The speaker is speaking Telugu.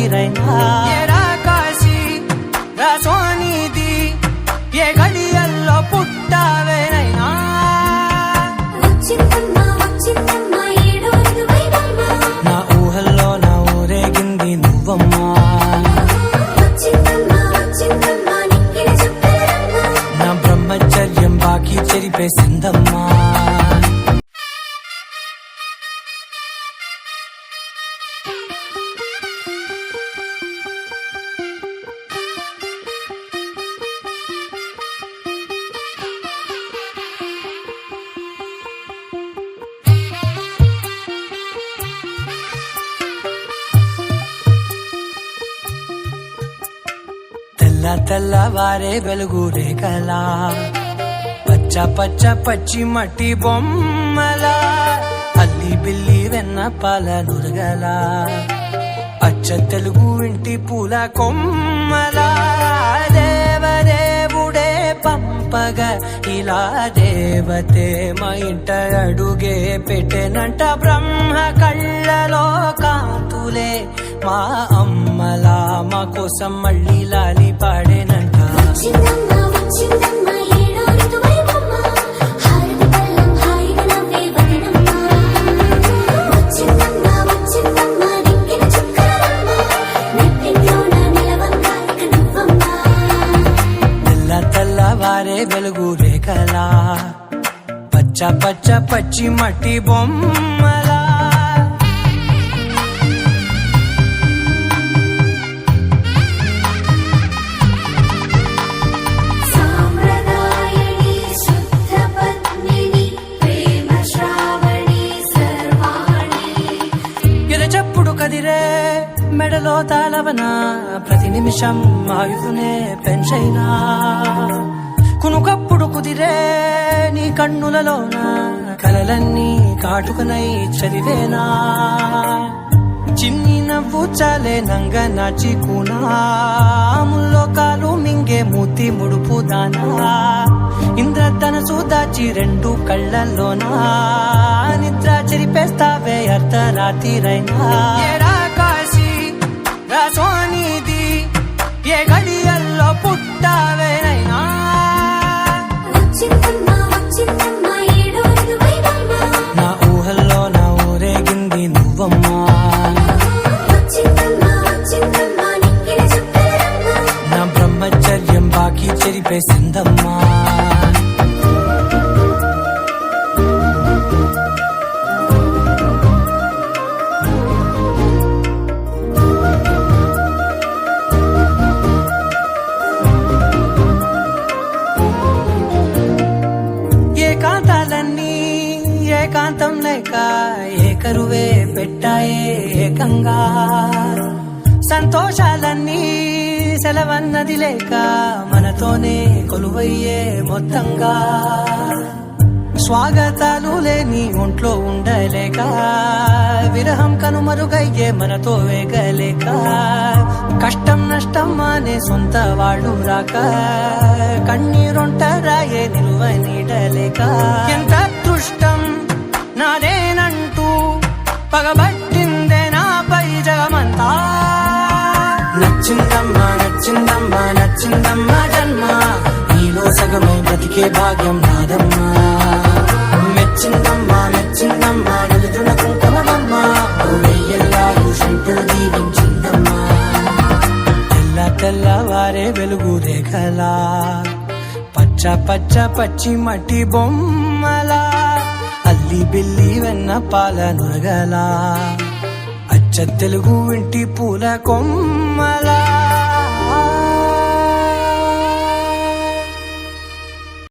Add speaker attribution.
Speaker 1: తీరైనా కాశీ రాసోనిది ఏ గడియల్లో పుట్టావేనైనా నా ఊహల్లో నా ఊరేగింది నువ్వమ్మా నా బ్రహ్మచర్యం బాకీ చెరిపేసిందమ్మా తెల్లవారే వెలుగు రేఖలా పచ్చ పచ్చ పచ్చి మట్టి బొమ్మలా అల్లి బిల్లి వెన్న పాల నురగలా అచ్చ తెలుగు ఇంటి పూల కొమ్మలా దేవదేవుడే పంపగా ఇలా దేవతే మా ఇంట అడుగే పెట్టెనంట బ్రహ్మ కళ్ళలో కాంతులే మా అమ్మలా మా కోసం మళ్ళీ లాలి పాడేనంట తెల్లవారే వెలుగు రేఖలా పచ్చ పచ్చ పచ్చి మట్టి బొమ్మలా కదిరే మెడలో తాళవన ప్రతి నిమిషం ఆయుధునే పెంచైనా కునుకప్పుడు కుదిరే నీ కన్నులలోన కలలన్నీ కాటుకనై చదివేనా చిన్ని నవ్వు చాలే నంగ నాచి కూనాముల్లో కాలు మింగే మూతి ముడుపు దానా ఇంద్రధనసు దాచి రెండు కళ్ళల్లోనా నిద్ర చెరిపేస్తావే అర్ధరాత్రిరైనా కాశీ రాసోనిది ఏ గడియల్లో పుట్టావేనైనా నా ఊహల్లో నా ఊరేగింది నువ్వమ్మా నా బ్రహ్మచర్యం బాకీ చెరిపేసిందమ్మా ఏకాంతాలన్నీ ఏకాంతం లేక ఏకరువే పెట్టాయే ఏకంగా సంతోషాలన్నీ సెలవన్నది లేక మనతోనే కొలువయ్యే మొత్తంగా స్వాగతాలు లేని ఒంట్లో ఉండలేక విరహం కనుమరుగయ్యే మనతో వేగలేక కష్టం నష్టం అనే సొంత వాళ్ళు రాక కన్నీరొంటరాయే నిలువ నీడలేక ఎంత అదృష్టం నాదేనంటూ పగబట్టిందే నాపై జగమంతా నచ్చిందమ్మా నచ్చిందమ్మా నచ్చిందమ్మా జన్మ నీలో సగమై బ్రతికే భాగ్యం నాదమ్మా మెచ్చిందమ్మా మెచ్చిందమ్మా నలుదున కుంకుమమ్మా వెయ్యల్లాయుషంటూ దీవించిందమ్మా తెల్లవారే వెలుగు రేఖలా పచ్చ పచ్చ పచ్చి మట్టి బొమ్మలా అల్లి బిల్లి వెన్న పాల నురగలా అచ్చ తెలుగు ఇంటి పూల కొమ్మలా